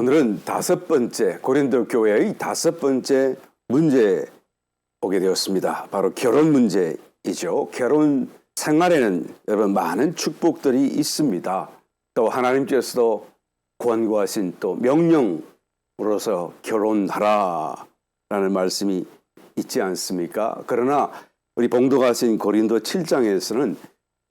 오늘은 다섯 번째 고린도 교회의 다섯 번째 문제에 오게 되었습니다. 바로 결혼 문제이죠. 결혼 생활에는 여러분 많은 축복들이 있습니다. 또 하나님께서도 권고하신 또 명령으로서 결혼하라라는 말씀이 있지 않습니까? 그러나 우리 봉독하신 고린도 7장에서는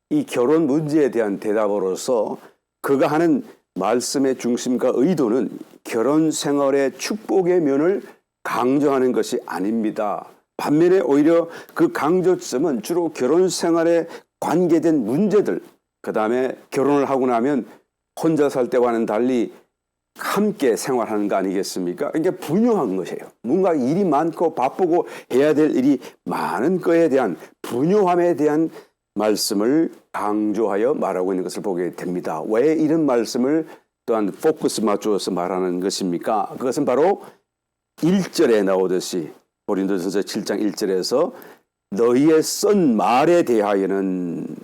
이 결혼 문제에 대한 대답으로서 그가 하는 말씀의 중심과 의도는 결혼 생활의 축복의 면을 강조하는 것이 아닙니다. 반면에 오히려 그 강조점은 주로 결혼 생활에 관계된 문제들, 그 다음에 결혼을 하고 나면 혼자 살 때와는 달리 함께 생활하는 거 아니겠습니까? 그러니까 분유한 것이에요. 뭔가 일이 많고 바쁘고 해야 될 일이 많은 거에 대한 분유함에 대한 말씀을 강조하여 말하고 있는 것을 보게 됩니다. 왜 이런 말씀을 또한 포커스 맞추어서 말하는 것입니까? 그것은 바로 1절에 나오듯이 고린도전서 7장 1절에서 너희의 쓴 말에 대하여는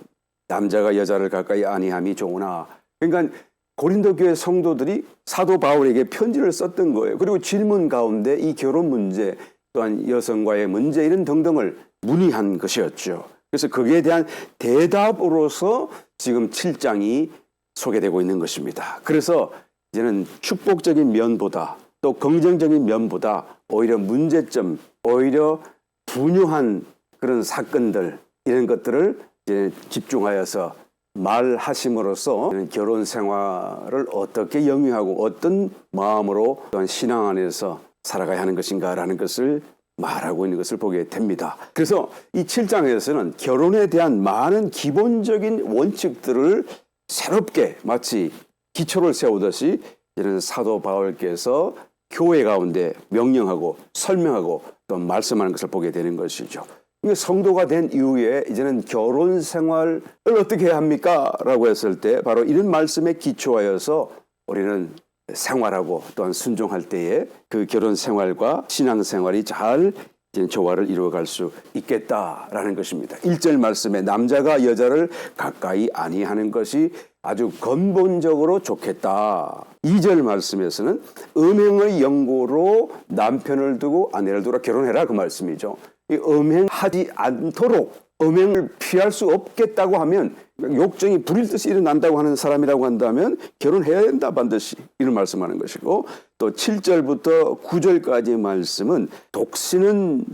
남자가 여자를 가까이 아니함이 좋으나, 그러니까 고린도 교회 성도들이 사도 바울에게 편지를 썼던 거예요. 그리고 질문 가운데 이 결혼 문제 또한 여성과의 문제 이런 등등을 문의한 것이었죠. 그래서 거기에 대한 대답으로서 지금 7장이 소개되고 있는 것입니다. 그래서 이제는 축복적인 면보다 또 긍정적인 면보다 오히려 문제점, 오히려 분유한 그런 사건들 이런 것들을 이제 집중하여서 말하심으로써 결혼 생활을 어떻게 영위하고 어떤 마음으로 또한 신앙 안에서 살아가야 하는 것인가라는 것을 말하고 있는 것을 보게 됩니다. 그래서 이 7장에서는 결혼에 대한 많은 기본적인 원칙들을 새롭게 마치 기초를 세우듯이 이런 사도 바울께서 교회 가운데 명령하고 설명하고 또 말씀하는 것을 보게 되는 것이죠. 성도가 된 이후에 이제는 결혼 생활을 어떻게 해야 합니까? 라고 했을 때 바로 이런 말씀에 기초하여서 우리는 생활하고 또한 순종할 때에 그 결혼 생활과 신앙 생활이 잘 조화를 이루어갈 수 있겠다라는 것입니다. 1절 말씀에 남자가 여자를 가까이 아니하는 것이 아주 근본적으로 좋겠다. 2절 말씀에서는 음행의 영고로 남편을 두고 아내를 두라 결혼해라 그 말씀이죠. 이 음행하지 않도록 음행을 피할 수 없겠다고 하면 욕정이 불일 듯이 일어난다고 하는 사람이라고 한다면 결혼해야 된다 반드시 이런 말씀하는 것이고, 또 7절부터 9절까지의 말씀은 독신은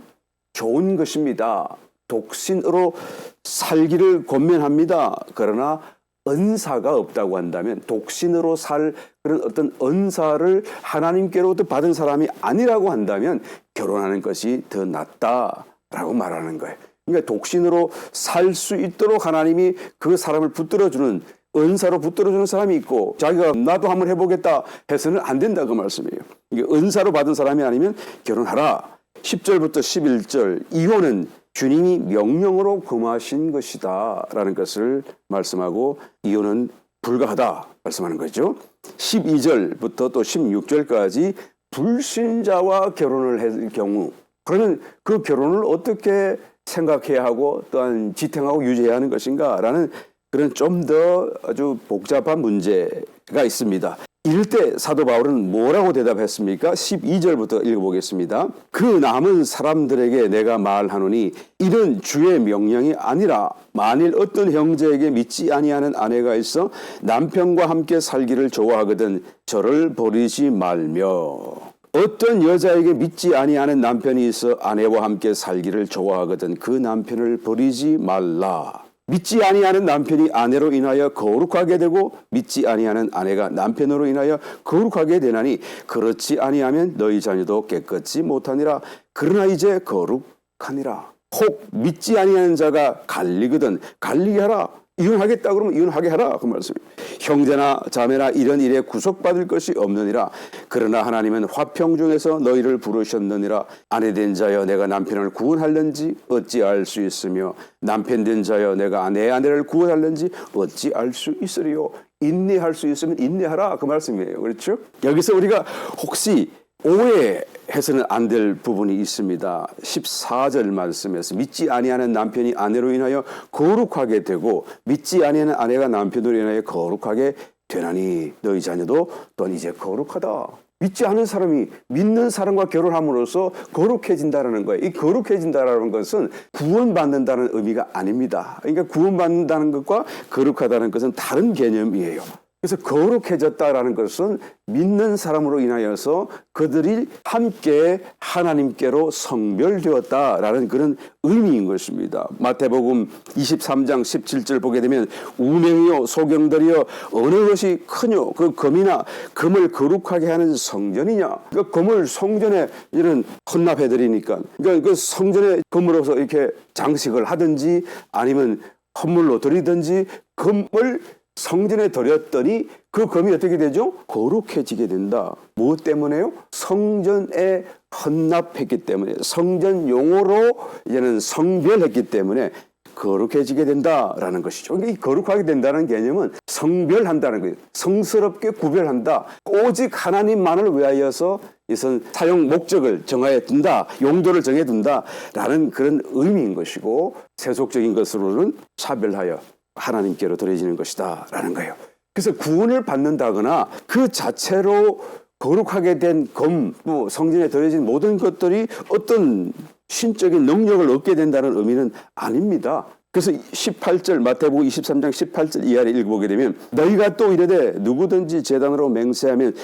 좋은 것입니다. 독신으로 살기를 권면합니다. 그러나 은사가 없다고 한다면 독신으로 살 그런 어떤 은사를 하나님께로부터 받은 사람이 아니라고 한다면 결혼하는 것이 더 낫다라고 말하는 거예요. 그러니까 독신으로 살 수 있도록 하나님이 그 사람을 붙들어주는 은사로 붙들어주는 사람이 있고 자기가 나도 한번 해보겠다 해서는 안 된다 그 말씀이에요. 이게 은사로 받은 사람이 아니면 결혼하라. 10절부터 11절 이혼은 주님이 명령으로 금하신 것이다 라는 것을 말씀하고 이혼은 불가하다 말씀하는 거죠. 12절부터 또 16절까지 불신자와 결혼을 할 경우 그러면 그 결혼을 어떻게 생각해야 하고 또한 지탱하고 유지해야 하는 것인가 라는 그런 좀 더 아주 복잡한 문제가 있습니다. 이럴 때 사도 바울은 뭐라고 대답했습니까? 12절부터 읽어보겠습니다. 그 남은 사람들에게 내가 말하노니 이는 주의 명령이 아니라 만일 어떤 형제에게 믿지 아니하는 아내가 있어 남편과 함께 살기를 좋아하거든 저를 버리지 말며, 어떤 여자에게 믿지 아니하는 남편이 있어 아내와 함께 살기를 좋아하거든 그 남편을 버리지 말라. 믿지 아니하는 남편이 아내로 인하여 거룩하게 되고 믿지 아니하는 아내가 남편으로 인하여 거룩하게 되나니 그렇지 아니하면 너희 자녀도 깨끗지 못하니라. 그러나 이제 거룩하니라. 혹 믿지 아니하는 자가 갈리거든 갈리게 하라. 이혼하겠다 그러면 이혼하게 하라 그 말씀이에요. 형제나 자매나 이런 일에 구속받을 것이 없느니라. 그러나 하나님은 화평 중에서 너희를 부르셨느니라. 아내된 자여 내가 남편을 구원할는지 어찌 알 수 있으며 남편된 자여 내가 내 아내를 구원할는지 어찌 알 수 있으리요. 인내할 수 있으면 인내하라 그 말씀이에요. 그렇죠? 여기서 우리가 혹시 오해해서는 안 될 부분이 있습니다. 14절 말씀에서 믿지 아니하는 남편이 아내로 인하여 거룩하게 되고 믿지 아니하는 아내가 남편으로 인하여 거룩하게 되나니 너희 자녀도 또한 이제 거룩하다. 믿지 않은 사람이 믿는 사람과 결혼함으로써 거룩해진다라는 거예요. 이 거룩해진다라는 것은 구원받는다는 의미가 아닙니다. 그러니까 구원받는다는 것과 거룩하다는 것은 다른 개념이에요. 그래서 거룩해졌다라는 것은 믿는 사람으로 인하여서 그들이 함께 하나님께로 성별되었다라는 그런 의미인 것입니다. 마태복음 23장 17절 보게 되면 우명이요 소경들이여 어느 것이 크뇨 그 금이나 금을 거룩하게 하는 성전이냐. 그 금을 성전에 이런 헌납해드리니까 그러니까 그 성전에 금으로서 이렇게 장식을 하든지 아니면 헌물로 드리든지 금을 성전에 드렸더니 그 금이 어떻게 되죠? 거룩해지게 된다. 무엇 때문에요? 성전에 헌납했기 때문에 성전용으로 이제는 성별했기 때문에 거룩해지게 된다라는 것이죠. 이 거룩하게 된다는 개념은 성별한다는 거예요. 성스럽게 구별한다. 오직 하나님만을 위하여서 이선 사용 목적을 정하여 둔다. 용도를 정해 둔다라는 그런 의미인 것이고 세속적인 것으로는 차별하여 하나님께로 드려지는 것이다 라는 거예요. 그래서 구원을 받는다거나 그 자체로 거룩하게 된 금, 성전에 드려진 모든 것들이 어떤 신적인 능력을 얻게 된다는 의미는 아닙니다. 그래서 18절 마태복음 23장 18절 이하를 읽어보게 되면 너희가 또 이르되 누구든지 제단으로 맹세하면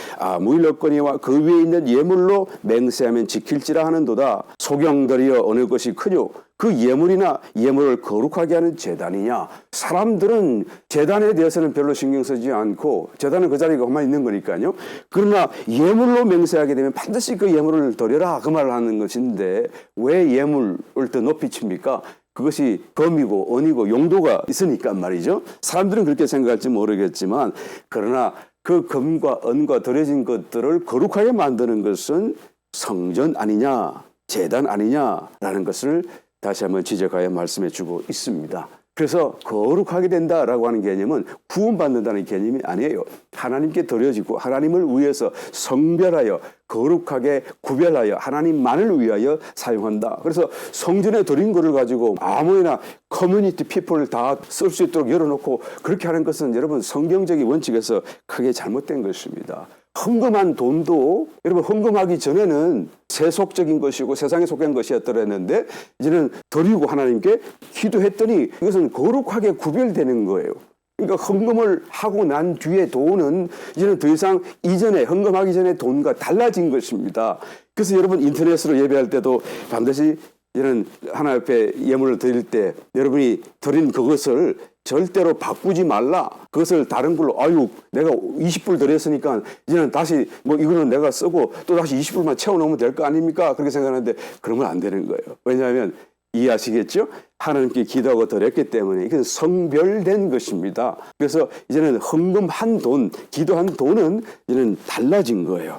무일렀거니와 그 위에 있는 예물로 맹세하면 지킬지라 하는도다. 소경들이여 어느 것이 크뇨 그 예물이나 예물을 거룩하게 하는 제단이냐. 사람들은 제단에 대해서는 별로 신경 쓰지 않고 제단은 그 자리에 가만히 있는 거니까요. 그러나 예물로 맹세하게 되면 반드시 그 예물을 드려라 그 말을 하는 것인데 왜 예물을 더 높이 칩니까? 그것이 금이고 은이고 용도가 있으니까 말이죠. 사람들은 그렇게 생각할지 모르겠지만 그러나 그 금과 은과 드려진 것들을 거룩하게 만드는 것은 성전 아니냐 제단 아니냐라는 것을 다시 한번 지적하여 말씀해 주고 있습니다. 그래서 거룩하게 된다라고 하는 개념은 구원받는다는 개념이 아니에요. 하나님께 드려지고 하나님을 위해서 성별하여 거룩하게 구별하여 하나님만을 위하여 사용한다. 그래서 성전에 드린 것을 가지고 아무나 커뮤니티 피플을 다 쓸 수 있도록 열어놓고 그렇게 하는 것은 여러분 성경적인 원칙에서 크게 잘못된 것입니다. 헌금한 돈도 여러분 헌금하기 전에는 세속적인 것이고 세상에 속한 것이었더랬는데 이제는 드리고 하나님께 기도했더니 이것은 거룩하게 구별되는 거예요. 그러니까 헌금을 하고 난 뒤에 돈은 이제는 더 이상 이전에 헌금하기 전에 돈과 달라진 것입니다. 그래서 여러분 인터넷으로 예배할 때도 반드시 이런 하나님 앞에 예물을 드릴 때 여러분이 드린 그것을 절대로 바꾸지 말라. 그것을 다른 걸로 내가 20불 드렸으니까 이제는 다시 이거는 내가 쓰고 또 다시 20불만 채워놓으면 될 거 아닙니까? 그렇게 생각하는데 그러면 안 되는 거예요. 왜냐하면 이해하시겠죠? 하나님께 기도하고 드렸기 때문에 이건 성별된 것입니다. 그래서 이제는 헌금한 돈, 기도한 돈은 이제는 달라진 거예요.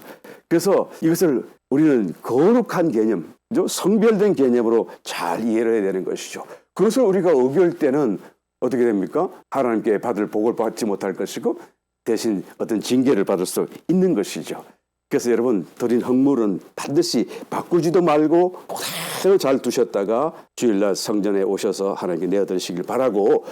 그래서 이것을 우리는 거룩한 개념, 성별된 개념으로 잘 이해를 해야 되는 것이죠. 그것을 우리가 어겨울 때는 어떻게 됩니까? 하나님께 받을 복을 받지 못할 것이고 대신 어떤 징계를 받을 수 있는 것이죠. 그래서 여러분 드린 헌물은 반드시 바꾸지도 말고 그대로 잘 두셨다가 주일날 성전에 오셔서 하나님께 내어드리시길 바라고.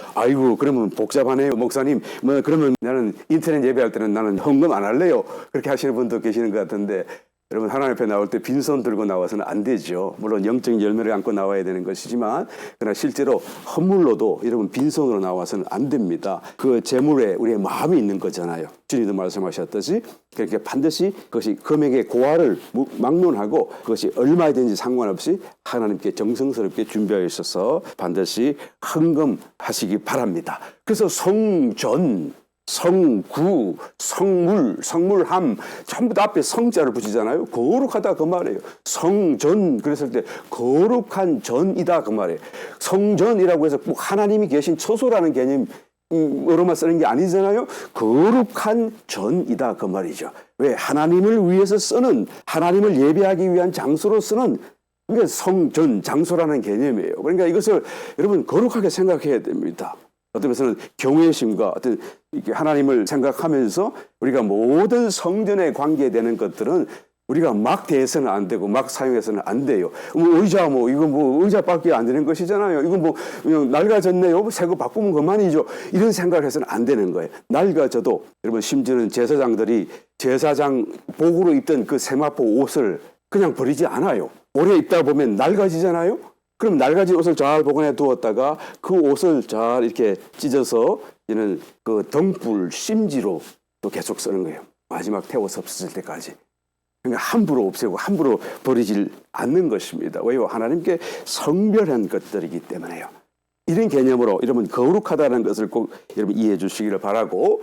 그러면 복잡하네요 목사님. 그러면 나는 인터넷 예배할 때는 나는 헌금 안 할래요. 그렇게 하시는 분도 계시는 것 같은데 여러분 하나님 앞에 나올 때 빈손 들고 나와서는 안 되죠. 물론 영적인 열매를 안고 나와야 되는 것이지만 그러나 실제로 헌물로도 여러분 빈손으로 나와서는 안 됩니다. 그 재물에 우리의 마음이 있는 거잖아요. 주님도 말씀하셨듯이 그렇게 반드시 그것이 금액의 고하를 막론하고 그것이 얼마든지 상관없이 하나님께 정성스럽게 준비하여 있어서 반드시 헌금하시기 바랍니다. 그래서 성전, 성구, 성물함 전부 다 앞에 성자를 붙이잖아요. 거룩하다 그 말이에요. 성전 그랬을 때 거룩한 전이다 그 말이에요. 성전이라고 해서 꼭 하나님이 계신 처소라는 개념으로만 쓰는 게 아니잖아요. 거룩한 전이다 그 말이죠. 왜? 하나님을 위해서 쓰는, 하나님을 예배하기 위한 장소로 쓰는 이게 성전, 장소라는 개념이에요. 그러니까 이것을 여러분 거룩하게 생각해야 됩니다. 어떤 면에서는 경외심과 어떤 하나님을 생각하면서 우리가 모든 성전에 관계되는 것들은 우리가 막 대해서는 안 되고 막 사용해서는 안 돼요. 의자 이거 의자밖에 안 되는 것이잖아요. 이거 그냥 낡아졌네요. 새 거 바꾸면 그만이죠. 이런 생각을 해서는 안 되는 거예요. 낡아져도 여러분 심지어는 제사장들이 제사장 복으로 입던 그 세마포 옷을 그냥 버리지 않아요. 오래 입다 보면 낡아지잖아요. 그럼 낡아진 옷을 잘 보관해 두었다가 그 옷을 잘 이렇게 찢어서 이는 그 등불 심지로 또 계속 쓰는 거예요. 마지막 태워서 없어질 때까지. 그러니까 함부로 없애고 함부로 버리질 않는 것입니다. 왜요? 하나님께 성별한 것들이기 때문에요. 이런 개념으로 여러분 거룩하다는 것을 꼭 여러분 이해해 주시기를 바라고,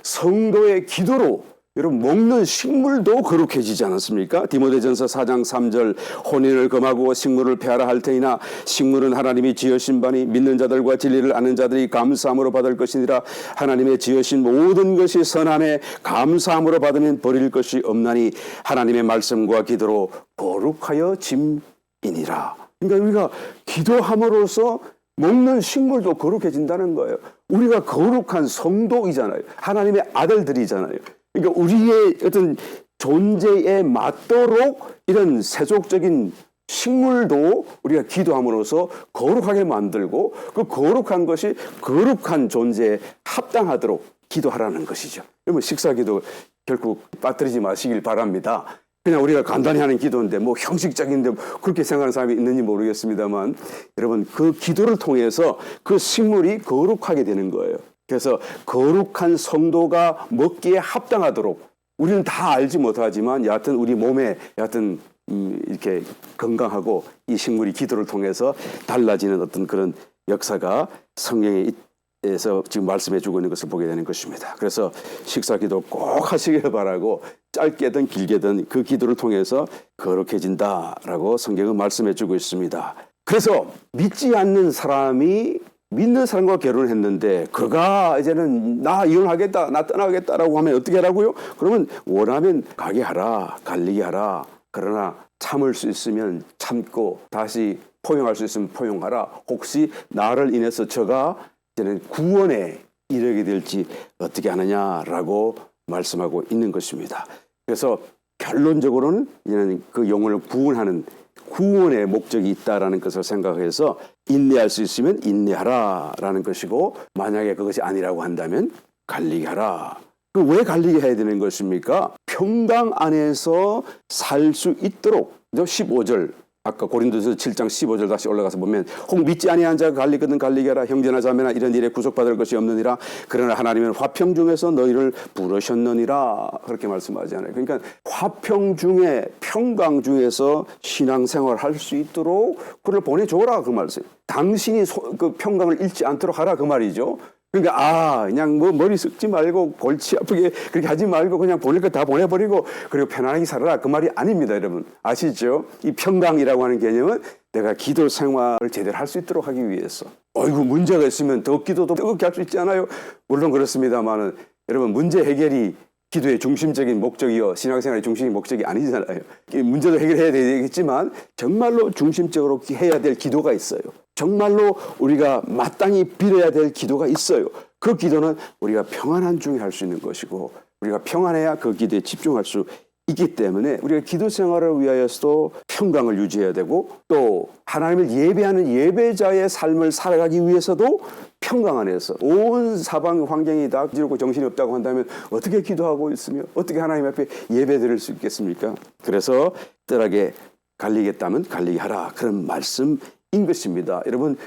성도의 기도로 여러분 먹는 식물도 거룩해지지 않았습니까? 디모데전서 4장 3절 혼인을 금하고 식물을 폐하라 할 테이나 식물은 하나님이 지으신 바니 믿는 자들과 진리를 아는 자들이 감사함으로 받을 것이니라. 하나님의 지으신 모든 것이 선함에 감사함으로 받으면 버릴 것이 없나니 하나님의 말씀과 기도로 거룩하여 짐이니라. 그러니까 우리가 기도함으로써 먹는 식물도 거룩해진다는 거예요. 우리가 거룩한 성도이잖아요. 하나님의 아들들이잖아요. 그러니까 우리의 어떤 존재에 맞도록 이런 세속적인 식물도 우리가 기도함으로써 거룩하게 만들고, 그 거룩한 것이 거룩한 존재에 합당하도록 기도하라는 것이죠. 여러분 식사기도 결국 빠뜨리지 마시길 바랍니다. 그냥 우리가 간단히 하는 기도인데 형식적인데 그렇게 생각하는 사람이 있는지 모르겠습니다만, 여러분 그 기도를 통해서 그 식물이 거룩하게 되는 거예요. 그래서 거룩한 성도가 먹기에 합당하도록, 우리는 다 알지 못하지만 여하튼 우리 몸에 여하튼 이렇게 건강하고 이 식물이 기도를 통해서 달라지는 어떤 그런 역사가 성경에서 지금 말씀해 주고 있는 것을 보게 되는 것입니다. 그래서 식사기도 꼭 하시길 바라고, 짧게든 길게든 그 기도를 통해서 거룩해진다라고 성경은 말씀해 주고 있습니다. 그래서 믿지 않는 사람이 믿는 사람과 결혼을 했는데 그가 이제는 나 이혼하겠다, 나 떠나겠다라고 하면 어떻게 하라고요? 그러면 원하면 가게 하라, 갈리게 하라. 그러나 참을 수 있으면 참고 다시 포용할 수 있으면 포용하라. 혹시 나를 인해서 저가 이제는 구원에 이르게 될지 어떻게 하느냐라고 말씀하고 있는 것입니다. 그래서 결론적으로는 이제는 그 영혼을 구원하는 구원의 목적이 있다라는 것을 생각해서 인내할 수 있으면 인내하라라는 것이고, 만약에 그것이 아니라고 한다면 갈리게 하라. 그 왜 갈리게 해야 되는 것입니까? 평강 안에서 살 수 있도록. 15절 아까 고린도서 7장 15절 다시 올라가서 보면 혹 믿지 아니한 자가 갈리거든 갈리게 하라. 형제나 자매나 이런 일에 구속받을 것이 없느니라. 그러나 하나님은 화평 중에서 너희를 부르셨느니라. 그렇게 말씀하잖아요. 그러니까 화평 중에 평강 중에서 신앙생활을 할 수 있도록 그를 보내줘라 그 말씀. 당신이 그 평강을 잃지 않도록 하라 그 말이죠. 그러니까 그냥 머리 썩지 말고 골치 아프게 그렇게 하지 말고 그냥 보낼 거 다 보내버리고 그리고 편안하게 살아라 그 말이 아닙니다. 여러분 아시죠? 이 평강이라고 하는 개념은 내가 기도 생활을 제대로 할 수 있도록 하기 위해서. 어이구 문제가 있으면 더 기도도 뜨겁게 할 수 있잖아요. 물론 그렇습니다만은 여러분 문제 해결이 기도의 중심적인 목적이요 신앙생활의 중심적인 목적이 아니잖아요. 문제도 해결해야 되겠지만 정말로 중심적으로 해야 될 기도가 있어요. 정말로 우리가 마땅히 빌어야 될 기도가 있어요. 그 기도는 우리가 평안한 중에 할 수 있는 것이고, 우리가 평안해야 그 기도에 집중할 수 있기 때문에 우리가 기도 생활을 위하여서도 평강을 유지해야 되고, 또 하나님을 예배하는 예배자의 삶을 살아가기 위해서도 평강 안에서 온 사방 환경이 다 지르고 정신이 없다고 한다면 어떻게 기도하고 있으며 어떻게 하나님 앞에 예배 드릴 수 있겠습니까? 그래서 뜰하게 갈리겠다면 갈리게 하라 그런 말씀인 것입니다. 여러분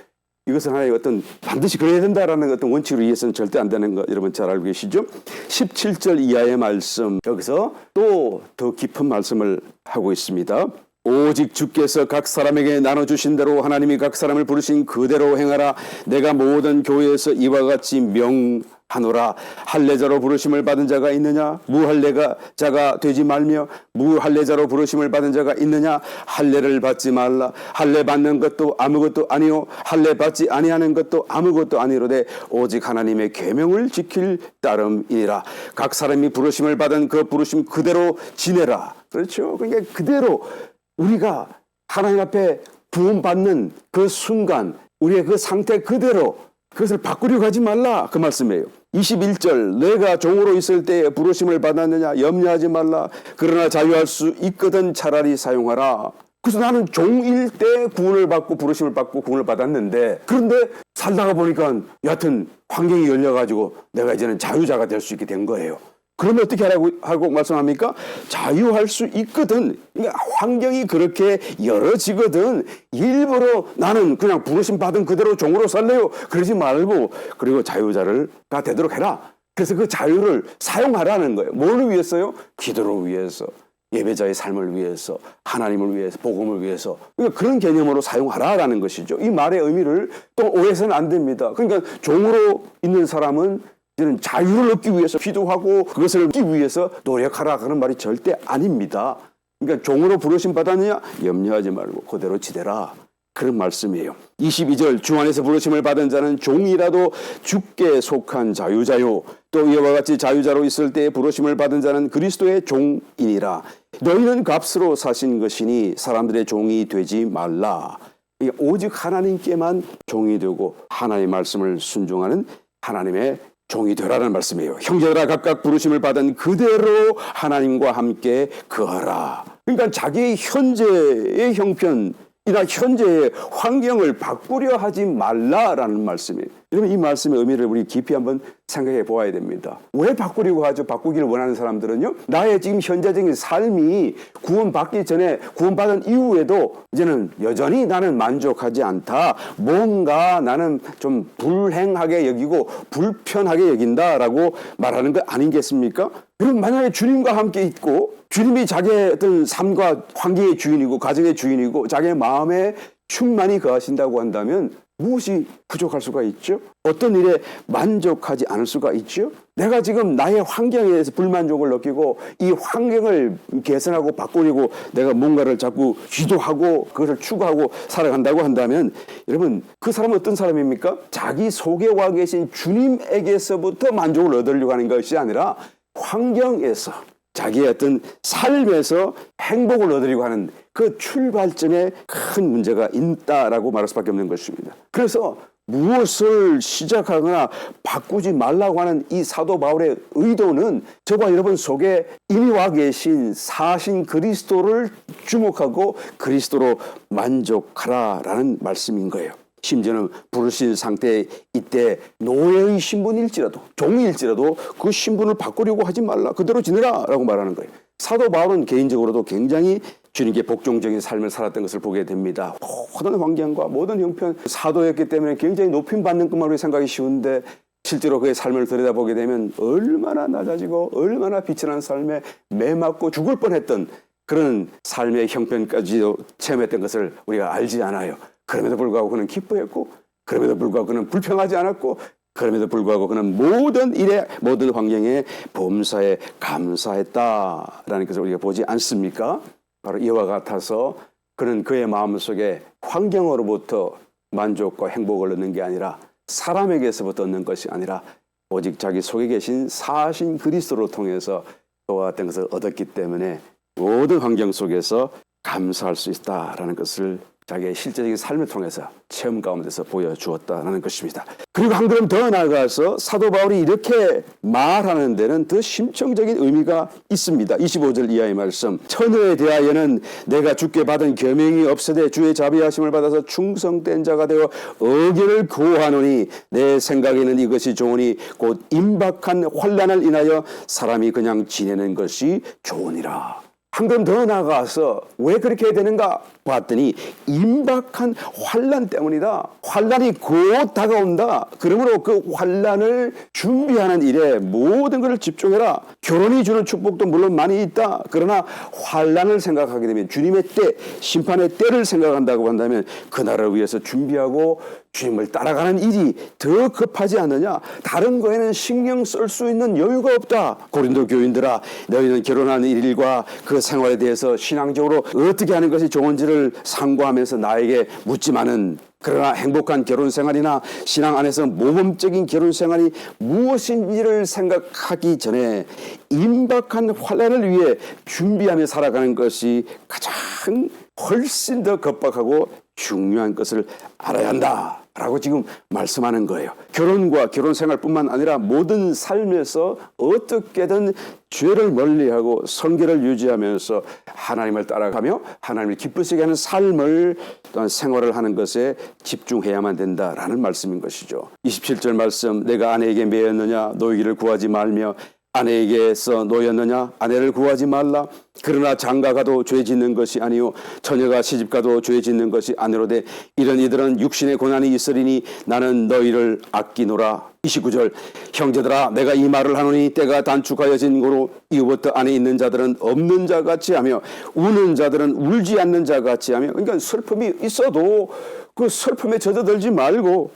이것은 하나의 어떤 반드시 그래야 된다라는 어떤 원칙으로 의해서는 절대 안 되는 거 여러분 잘 알고 계시죠? 17절 이하의 말씀, 여기서 또 더 깊은 말씀을 하고 있습니다. 오직 주께서 각 사람에게 나눠주신 대로 하나님이 각 사람을 부르신 그대로 행하라. 내가 모든 교회에서 이와 같이 명하노라. 할례자로 부르심을 받은 자가 있느냐? 무할례자가 되지 말며 무할례자로 부르심을 받은 자가 있느냐? 할례를 받지 말라. 할례 받는 것도 아무것도 아니요 할례 받지 아니하는 것도 아무것도 아니로되 오직 하나님의 계명을 지킬 따름이니라. 각 사람이 부르심을 받은 그 부르심 그대로 지내라. 그렇죠? 그러니까 그대로 우리가 하나님 앞에 구원받는 그 순간 우리의 그 상태 그대로 그것을 바꾸려고 하지 말라 그 말씀이에요. 21절 내가 종으로 있을 때에 부르심을 받았느냐 염려하지 말라. 그러나 자유할 수 있거든 차라리 사용하라. 그래서 나는 종일 때 구원을 받고 부르심을 받고 구원을 받았는데 그런데 살다가 보니까 여하튼 환경이 열려가지고 내가 이제는 자유자가 될 수 있게 된 거예요. 그러면 어떻게 하고 말씀합니까? 자유할 수 있거든. 그러니까 환경이 그렇게 열어지거든. 일부러 나는 그냥 부르심 받은 그대로 종으로 살래요. 그러지 말고 그리고 자유자가 되도록 해라. 그래서 그 자유를 사용하라는 거예요. 뭘 위해서요? 기도를 위해서. 예배자의 삶을 위해서, 하나님을 위해서, 복음을 위해서. 그러니까 그런 개념으로 사용하라라는 것이죠. 이 말의 의미를 또 오해서는 안 됩니다. 그러니까 종으로 있는 사람은 이제는 자유를 얻기 위해서 기도하고 그것을 얻기 위해서 노력하라 그런 말이 절대 아닙니다. 그러니까 종으로 부르심 받았느냐? 염려하지 말고 그대로 지대라. 그런 말씀이에요. 22절 주 안에서 부르심을 받은 자는 종이라도 주께 속한 자유자요. 또 이와 같이 자유자로 있을 때에 부르심을 받은 자는 그리스도의 종이니라. 너희는 값으로 사신 것이니 사람들의 종이 되지 말라. 오직 하나님께만 종이 되고 하나님의 말씀을 순종하는 하나님의 종이 되라는 말씀이에요. 형제들아 각각 부르심을 받은 그대로 하나님과 함께 거하라. 그러니까 자기의 현재의 형편 이나 현재의 환경을 바꾸려 하지 말라라는 말씀이에요. 여러분 이 말씀의 의미를 우리 깊이 한번 생각해 보아야 됩니다. 왜 바꾸려고 하죠? 바꾸기를 원하는 사람들은요. 나의 지금 현재적인 삶이 구원받기 전에 구원받은 이후에도 이제는 여전히 나는 만족하지 않다. 뭔가 나는 좀 불행하게 여기고 불편하게 여긴다라고 말하는 것 아니겠습니까? 그럼 만약에 주님과 함께 있고 주님이 자기의 어떤 삶과 환경의 주인이고 가정의 주인이고 자기의 마음에 충만히 거하신다고 한다면 무엇이 부족할 수가 있죠? 어떤 일에 만족하지 않을 수가 있죠? 내가 지금 나의 환경에 대해서 불만족을 느끼고 이 환경을 개선하고 바꾸려고 내가 뭔가를 자꾸 기도하고 그것을 추구하고 살아간다고 한다면 여러분 그 사람은 어떤 사람입니까? 자기 속에 와 계신 주님에게서부터 만족을 얻으려고 하는 것이 아니라 환경에서 자기의 어떤 삶에서 행복을 얻으려고 하는 그 출발점에 큰 문제가 있다라고 말할 수밖에 없는 것입니다. 그래서 무엇을 시작하거나 바꾸지 말라고 하는 이 사도 바울의 의도는 저와 여러분 속에 이미 와 계신 사신 그리스도를 주목하고 그리스도로 만족하라라는 말씀인 거예요. 심지어는 부르신 상태에 이때 노예의 신분일지라도 종일지라도 그 신분을 바꾸려고 하지 말라. 그대로 지내라 라고 말하는 거예요. 사도 바울은 개인적으로도 굉장히 주님께 복종적인 삶을 살았던 것을 보게 됩니다. 모든 환경과 모든 형편 사도였기 때문에 굉장히 높임받는 것만 생각이 쉬운데 실제로 그의 삶을 들여다보게 되면 얼마나 낮아지고 얼마나 빛이 나는 삶에 매맞고 죽을 뻔했던 그런 삶의 형편까지도 체험했던 것을 우리가 알지 않아요. 그럼에도 불구하고 그는 기뻐했고 그럼에도 불구하고 그는 불평하지 않았고 그럼에도 불구하고 그는 모든 일에 모든 환경에 범사에 감사했다라는 것을 우리가 보지 않습니까? 바로 이와 같아서 그는 그의 마음속에 환경으로부터 만족과 행복을 얻는 게 아니라 사람에게서부터 얻는 것이 아니라 오직 자기 속에 계신 사신 그리스도를 통해서 그와 같은 것을 얻었기 때문에 모든 환경 속에서 감사할 수 있다라는 것을 자기의 실제적인 삶을 통해서 체험 가운데서 보여주었다는 것입니다. 그리고 한 걸음 더 나아가서 사도 바울이 이렇게 말하는 데는 더 심층적인 의미가 있습니다. 25절 이하의 말씀. 처녀에 대하여는 내가 주께 받은 계명이 없으되 주의 자비하심을 받아서 충성된 자가 되어 의견을 구하노니 내 생각에는 이것이 좋으니 곧 임박한 환난을 인하여 사람이 그냥 지내는 것이 좋으니라. 한 걸음 더 나아가서 왜 그렇게 해야 되는가 봤더니 임박한 환난 때문이다. 환난이 곧 다가온다. 그러므로 그 환난을 준비하는 일에 모든 것을 집중해라. 결혼이 주는 축복도 물론 많이 있다. 그러나 환난을 생각하게 되면 주님의 때, 심판의 때를 생각한다고 한다면 그날을 위해서 준비하고 주님을 따라가는 일이 더 급하지 않느냐. 다른 거에는 신경 쓸 수 있는 여유가 없다. 고린도 교인들아, 너희는 결혼하는 일과 그 생활에 대해서 신앙적으로 어떻게 하는 것이 좋은지를 상고하면서 나에게 묻지만은 그러나 행복한 결혼 생활이나 신앙 안에서 모범적인 결혼 생활이 무엇인지를 생각하기 전에 임박한 환난을 위해 준비하며 살아가는 것이 가장 훨씬 더 급박하고 중요한 것을 알아야 한다. 라고 지금 말씀하는 거예요. 결혼과 결혼 생활뿐만 아니라 모든 삶에서 어떻게든 죄를 멀리하고 성결을 유지하면서 하나님을 따라가며 하나님을 기쁘시게 하는 삶을 또한 생활을 하는 것에 집중해야만 된다라는 말씀인 것이죠. 27절 말씀, 내가 아내에게 매였느냐 노이기를 구하지 말며 아내에게서 노였느냐 아내를 구하지 말라. 그러나 장가가도 죄 짓는 것이 아니요 처녀가 시집가도 죄 짓는 것이 아니로되 이런 이들은 육신의 고난이 있으리니 나는 너희를 아끼노라. 29절 형제들아 내가 이 말을 하노니 때가 단축하여진 고로 이후부터 안에 있는 자들은 없는 자 같이 하며 우는 자들은 울지 않는 자 같이 하며, 그러니까 슬픔이 있어도 그 슬픔에 젖어들지 말고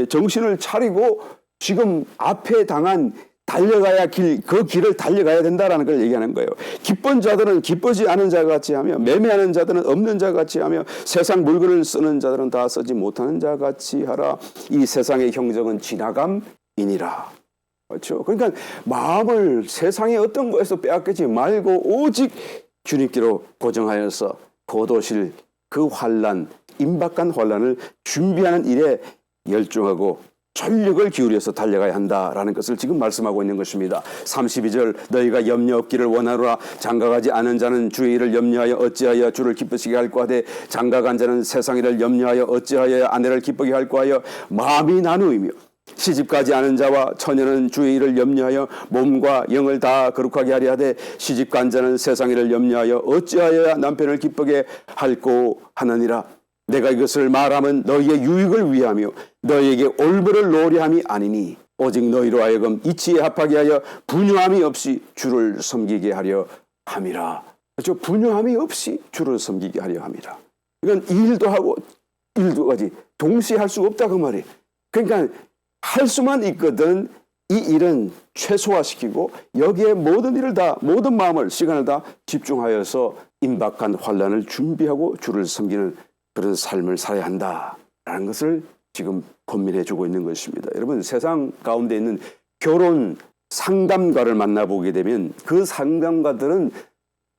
정신을 차리고 지금 앞에 당한 달려가야 그 길을 달려가야 된다라는 걸 얘기하는 거예요. 기쁜 자들은 기쁘지 않은 자 같이 하며 매매하는 자들은 없는 자 같이 하며 세상 물건을 쓰는 자들은 다 쓰지 못하는 자 같이 하라. 이 세상의 형정은 지나감이니라. 그렇죠? 그러니까 마음을 세상의 어떤 것에서 빼앗기지 말고 오직 주님께로 고정하여서 거두실 그 환난, 임박한 환난을 준비하는 일에 열중하고 전력을 기울여서 달려가야 한다라는 것을 지금 말씀하고 있는 것입니다. 32절 너희가 염려 없기를 원하노라. 장가가지 않은 자는 주의 일을 염려하여 어찌하여 주를 기쁘시게 할까 하되 장가간 자는 세상 일을 염려하여 어찌하여 아내를 기쁘게 할까 하여 마음이 나누이며 시집가지 않은 자와 처녀는 주의 일을 염려하여 몸과 영을 다 거룩하게 하려 하되 시집간 자는 세상 일을 염려하여 어찌하여 남편을 기쁘게 할꼬 하느니라. 내가 이것을 말하면 너희의 유익을 위하며 너희에게 올무를 노려함이 아니니 오직 너희로 하여금 이치에 합하게 하여 분유함이 없이 주를 섬기게 하려 함이라. 그렇죠? 분유함이 없이 주를 섬기게 하려 함이라. 이건 일도 하고 일도 하지 동시에 할 수가 없다 그 말이에요. 그러니까 할 수만 있거든 이 일은 최소화시키고 여기에 모든 일을 다 모든 마음을 시간을 다 집중하여서 임박한 환난을 준비하고 주를 섬기는 그런 삶을 살아야 한다라는 것을 지금 권면해 주고 있는 것입니다. 여러분 세상 가운데 있는 결혼 상담가를 만나보게 되면 그 상담가들은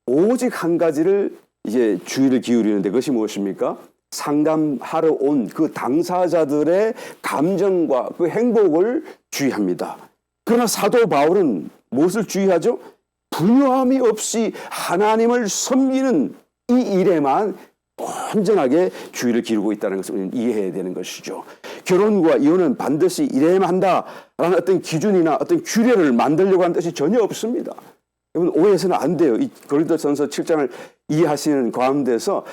오직 한 가지를 이제 주의를 기울이는데 그것이 무엇입니까? 상담하러 온 그 당사자들의 감정과 그 행복을 주의합니다. 그러나 사도 바울은 무엇을 주의하죠? 분유함이 없이 하나님을 섬기는 이 일에만 온전하게 주의를 기울이고 있다는 것을 이해해야 되는 것이죠. 결혼과 이혼은 반드시 이래야만 한다라는 어떤 기준이나 어떤 규례를 만들려고 하는 뜻이 전혀 없습니다. 여러분 오해해서는 안 돼요. 이 고린도전서 7장을 이해하시는 가운데서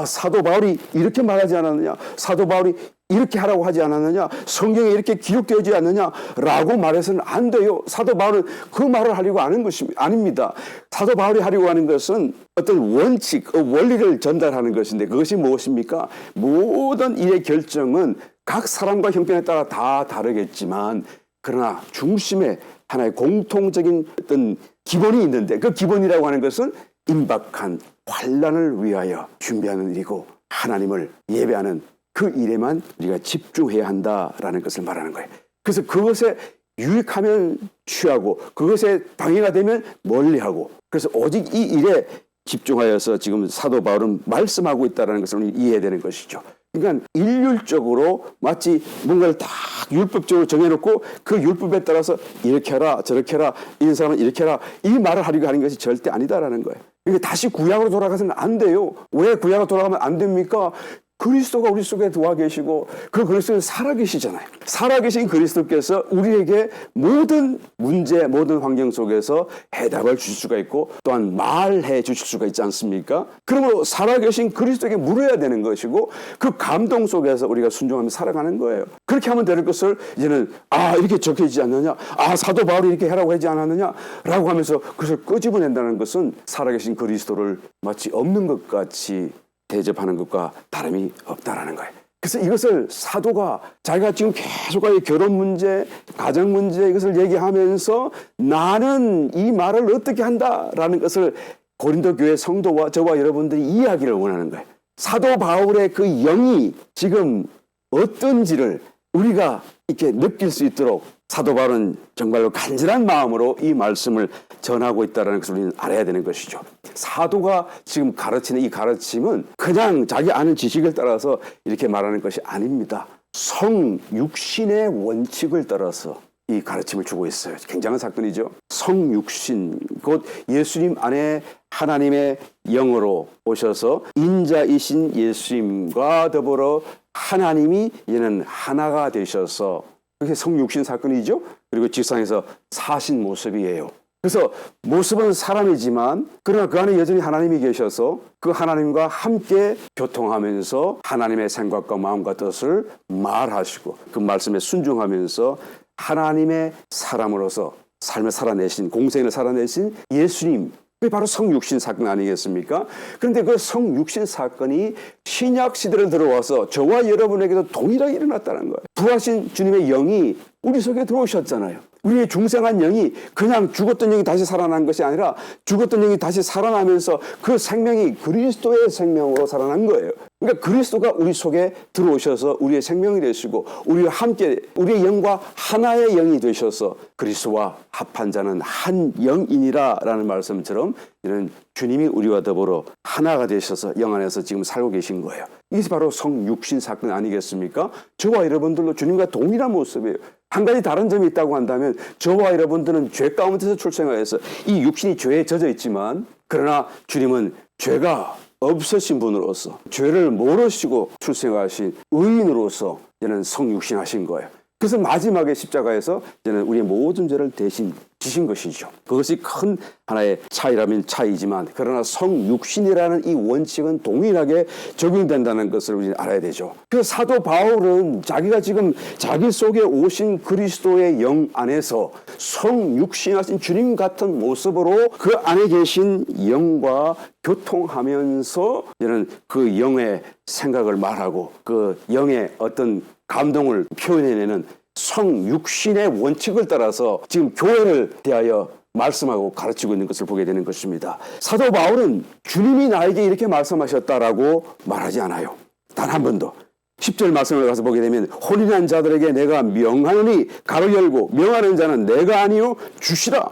사도 바울이 이렇게 말하지 않았느냐, 사도 바울이 이렇게 하라고 하지 않았느냐, 성경에 이렇게 기록되지 않느냐라고 말해서는 안 돼요. 사도 바울은 그 말을 하려고 하는 것이 아닙니다. 사도 바울이 하려고 하는 것은 어떤 원칙, 원리를 전달하는 것인데 그것이 무엇입니까? 모든 일의 결정은 각 사람과 형편에 따라 다 다르겠지만 그러나 중심에 하나의 공통적인 어떤 기본이 있는데 그 기본이라고 하는 것은 임박한 환난을 위하여 준비하는 일이고 하나님을 예배하는 그 일에만 우리가 집중해야 한다라는 것을 말하는 거예요. 그래서 그것에 유익하면 취하고 그것에 방해가 되면 멀리하고 그래서 오직 이 일에 집중하여서 지금 사도 바울은 말씀하고 있다는 것을 이해해야 되는 것이죠. 그러니까 일률적으로 마치 뭔가를 딱 율법적으로 정해놓고 그 율법에 따라서 이렇게 해라 저렇게 해라 이 사람은 이렇게 해라 이 말을 하려고 하는 것이 절대 아니다라는 거예요. 그러니까 다시 구약으로 돌아가서는 안 돼요. 왜 구약으로 돌아가면 안 됩니까? 그리스도가 우리 속에 도와 계시고 그 그리스도는 살아계시잖아요. 살아계신 그리스도께서 우리에게 모든 문제 모든 환경 속에서 해답을 주실 수가 있고 또한 말해 주실 수가 있지 않습니까? 그러므로 살아계신 그리스도에게 물어야 되는 것이고 그 감동 속에서 우리가 순종하며 살아가는 거예요. 그렇게 하면 될 것을 이제는 이렇게 적혀지지 않느냐, 사도 바울이 이렇게 하라고 하지 않았느냐라고 하면서 그것을 끄집어낸다는 것은 살아계신 그리스도를 마치 없는 것 같이 대접하는 것과 다름이 없다라는 거예요. 그래서 이것을 사도가 자기가 지금 계속하게 결혼 문제, 가정 문제 이것을 얘기하면서 나는 이 말을 어떻게 한다라는 것을 고린도 교회 성도와 저와 여러분들이 이해하기를 원하는 거예요. 사도 바울의 그 영이 지금 어떤지를 우리가 이렇게 느낄 수 있도록 사도 바울은 정말로 간절한 마음으로 이 말씀을 전하고 있다는 것을 우리는 알아야 되는 것이죠. 사도가 지금 가르치는 이 가르침은 그냥 자기 아는 지식을 따라서 이렇게 말하는 것이 아닙니다. 성육신의 원칙을 따라서 이 가르침을 주고 있어요. 굉장한 사건이죠. 성육신, 곧 예수님 안에 하나님의 영으로 오셔서 인자이신 예수님과 더불어 하나님이 이제는 하나가 되셔서, 그게 성육신 사건이죠. 그리고 지상에서 사신 모습이에요. 그래서 모습은 사람이지만 그러나 그 안에 여전히 하나님이 계셔서 그 하나님과 함께 교통하면서 하나님의 생각과 마음과 뜻을 말하시고 그 말씀에 순종하면서 하나님의 사람으로서 삶을 살아내신, 공생을 살아내신 예수님, 그게 바로 성육신 사건 아니겠습니까? 그런데 그 성육신 사건이 신약 시대를 들어와서 저와 여러분에게도 동일하게 일어났다는 거예요. 부하신 주님의 영이 우리 속에 들어오셨잖아요. 우리의 중생한 영이 그냥 죽었던 영이 다시 살아난 것이 아니라 죽었던 영이 다시 살아나면서 그 생명이 그리스도의 생명으로 살아난 거예요. 그러니까 그리스도가 우리 속에 들어오셔서 우리의 생명이 되시고 우리와 함께 우리의 영과 하나의 영이 되셔서 그리스도와 합한 자는 한 영이니라 라는 말씀처럼 이런 주님이 우리와 더불어 하나가 되셔서 영 안에서 지금 살고 계신 거예요. 이게 바로 성육신 사건 아니겠습니까? 저와 여러분들도 주님과 동일한 모습이에요. 한 가지 다른 점이 있다고 한다면 저와 여러분들은 죄 가운데서 출생하여서 이 육신이 죄에 젖어 있지만 그러나 주님은 죄가 없으신 분으로서 죄를 모르시고 출생하신 의인으로서 이제는 성육신하신 거예요. 그래서 마지막에 십자가에서 이제는 우리의 모든 죄를 대신 지신 것이죠. 그것이 큰 하나의 차이라면 차이지만 그러나 성육신이라는 이 원칙은 동일하게 적용된다는 것을 우리는 알아야 되죠. 그 사도 바울은 자기가 지금 자기 속에 오신 그리스도의 영 안에서 성육신하신 주님 같은 모습으로 그 안에 계신 영과 교통하면서 이제는 그 영의 생각을 말하고 그 영의 어떤 감동을 표현해내는 성육신의 원칙을 따라서 지금 교회를 대하여 말씀하고 가르치고 있는 것을 보게 되는 것입니다. 사도 바울은 주님이 나에게 이렇게 말씀하셨다라고 말하지 않아요. 단 한 번도. 10절 말씀을 가서 보게 되면 혼인한 자들에게 내가 명하노니 가로 열고 명하는 자는 내가 아니요 주시라.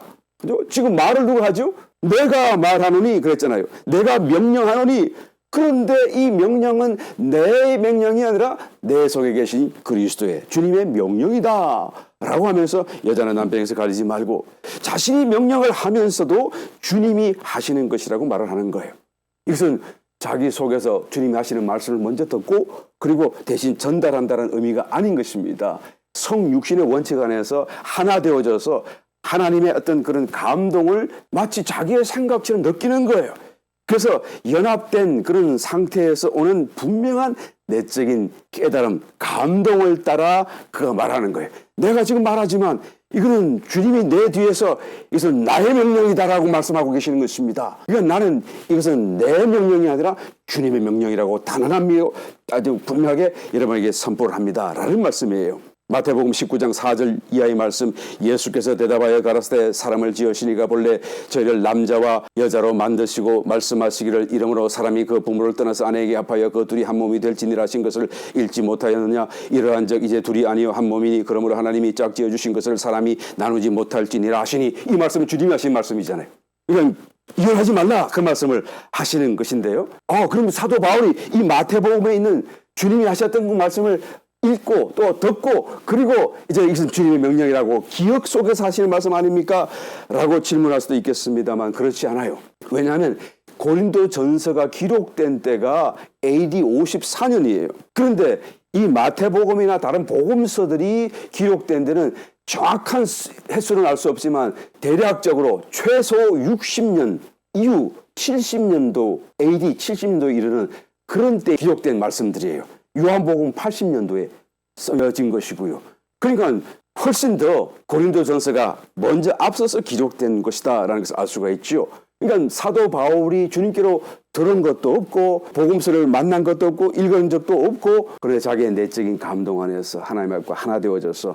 지금 말을 누가 하죠? 내가 말하노니 그랬잖아요. 내가 명령하노니. 그런데 이 명령은 내 명령이 아니라 내 속에 계신 그리스도의 주님의 명령이다 라고 하면서 여자나 남편에게서 가리지 말고 자신이 명령을 하면서도 주님이 하시는 것이라고 말을 하는 거예요. 이것은 자기 속에서 주님이 하시는 말씀을 먼저 듣고 그리고 대신 전달한다는 의미가 아닌 것입니다. 성육신의 원칙 안에서 하나 되어져서 하나님의 어떤 그런 감동을 마치 자기의 생각처럼 느끼는 거예요. 그래서 연합된 그런 상태에서 오는 분명한 내적인 깨달음, 감동을 따라 그가 말하는 거예요. 내가 지금 말하지만 이거는 주님이 내 뒤에서 이것은 나의 명령이다라고 말씀하고 계시는 것입니다. 그러니까 나는 이것은 내 명령이 아니라 주님의 명령이라고 단언하며 아주 분명하게 여러분에게 선포를 합니다 라는 말씀이에요. 마태복음 19장 4절 이하의 말씀, 예수께서 대답하여 가라사대 사람을 지으시니가 본래 저희를 남자와 여자로 만드시고 말씀하시기를 이러므로 사람이 그 부모를 떠나서 아내에게 합하여 그 둘이 한 몸이 될지니라 하신 것을 읽지 못하였느냐. 이러한 적 이제 둘이 아니요 한 몸이니 그러므로 하나님이 짝 지어주신 것을 사람이 나누지 못할지니라 하시니. 이 말씀은 주님이 하신 말씀이잖아요. 이건 이혼하지 말라 그 말씀을 하시는 것인데요. 그럼 사도 바울이 이 마태복음에 있는 주님이 하셨던 그 말씀을 읽고 또 듣고 그리고 이제 이것은 주님의 명령이라고 기억 속에서 하시는 말씀 아닙니까? 라고 질문할 수도 있겠습니다만 그렇지 않아요. 왜냐하면 고린도 전서가 기록된 때가 AD 54년이에요. 그런데 이 마태복음이나 다른 복음서들이 기록된 데는 정확한 횟수는 알 수 없지만 대략적으로 최소 60년 이후 70년도 AD 70년도에 이르는 그런 때 기록된 말씀들이에요. 요한복음 80년도에 써진 것이고요. 그러니까 훨씬 더 고린도전서가 먼저 앞서서 기록된 것이다라는 것을 알 수가 있죠. 그러니까 사도 바울이 주님께로 들은 것도 없고 복음서를 만난 것도 없고 읽은 적도 없고 그런데 자기의 내적인 감동 안에서 하나님과 하나 되어져서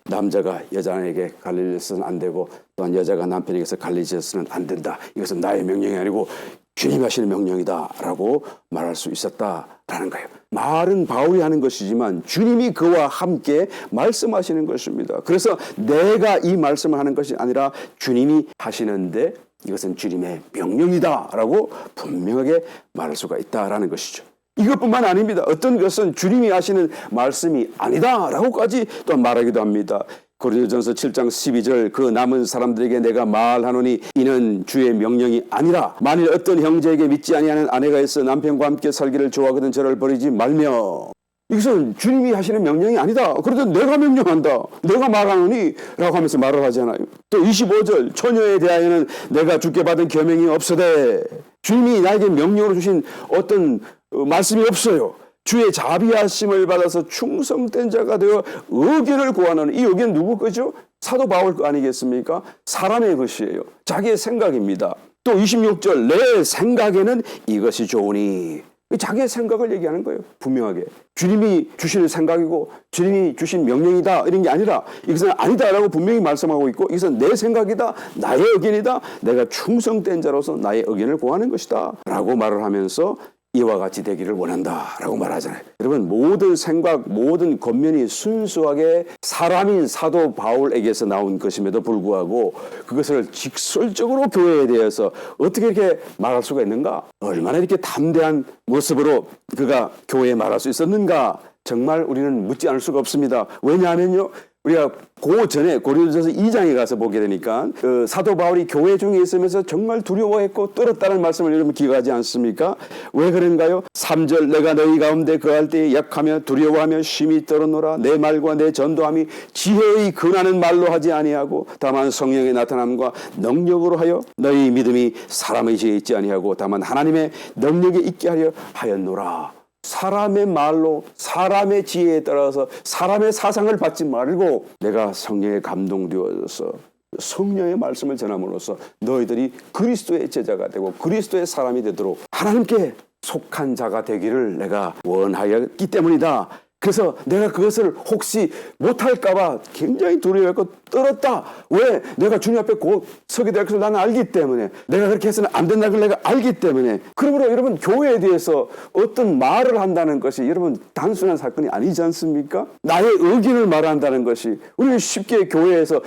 남자가 여자에게 갈리져서는 안 되고 또한 여자가 남편에게서 갈리져서는 안 된다. 이것은 나의 명령이 아니고 주님이 하시는 명령이다 라고 말할 수 있었다라는 거예요. 말은 바울이 하는 것이지만 주님이 그와 함께 말씀하시는 것입니다. 그래서 내가 이 말씀을 하는 것이 아니라 주님이 하시는데 이것은 주님의 명령이다 라고 분명하게 말할 수가 있다라는 것이죠. 이것뿐만 아닙니다. 어떤 것은 주님이 하시는 말씀이 아니다라고까지 또 말하기도 합니다. 고린도전서 7장 12절 그 남은 사람들에게 내가 말하노니 이는 주의 명령이 아니라 만일 어떤 형제에게 믿지 아니하는 아내가 있어 남편과 함께 살기를 좋아하거든 저를 버리지 말며. 이것은 주님이 하시는 명령이 아니다. 그래도 내가 명령한다. 내가 말하노니 라고 하면서 말을 하잖아요. 또 25절 처녀에 대하여는 내가 주께 받은 계명이 없으되 주님이 나에게 명령으로 주신 어떤 말씀이 없어요. 주의 자비하심을 받아서 충성된 자가 되어 의견을 구하는 이 의견 누구 거죠? 사도 바울 거 아니겠습니까? 사람의 것이에요. 자기의 생각입니다. 또 26절 내 생각에는 이것이 좋으니 자기의 생각을 얘기하는 거예요. 분명하게. 주님이 주시는 생각이고 주님이 주신 명령이다 이런 게 아니라 이것은 아니다라고 분명히 말씀하고 있고 이것은 내 생각이다. 나의 의견이다. 내가 충성된 자로서 나의 의견을 구하는 것이다 라고 말을 하면서 이와 같이 되기를 원한다라고 말하잖아요. 여러분 모든 생각, 모든 겉면이 순수하게 사람인 사도 바울에게서 나온 것임에도 불구하고 그것을 직설적으로 교회에 대해서 어떻게 이렇게 말할 수가 있는가? 얼마나 이렇게 담대한 모습으로 그가 교회에 말할 수 있었는가? 정말 우리는 묻지 않을 수가 없습니다. 왜냐하면요. 우리가 그 전에 고린도전서 2장에 가서 보게 되니까 그 사도 바울이 교회 중에 있으면서 정말 두려워했고 떨었다는 말씀을 여러분 기억하지 않습니까? 왜 그런가요? 3절 내가 너희 가운데 거할 때에 약하며 두려워하며 심히 떨었노라. 내 말과 내 전도함이 지혜의 근하는 말로 하지 아니하고 다만 성령의 나타남과 능력으로 하여 너희 믿음이 사람의 지혜에 있지 아니하고 다만 하나님의 능력에 있게 하려 하였노라. 사람의 말로 사람의 지혜에 따라서 사람의 사상을 받지 말고 내가 성령에 감동되어서 성령의 말씀을 전함으로써 너희들이 그리스도의 제자가 되고 그리스도의 사람이 되도록 하나님께 속한 자가 되기를 내가 원하였기 때문이다. 그래서 내가 그것을 혹시 못할까 봐 굉장히 두려워했고 떨었다. 왜? 내가 주님 앞에 곧 서게 될 것을 나는 알기 때문에 내가 그렇게 해서는 안 된다는 걸 내가 알기 때문에 그러므로 여러분 교회에 대해서 어떤 말을 한다는 것이 여러분 단순한 사건이 아니지 않습니까? 나의 의견을 말한다는 것이 우리는 쉽게 교회에서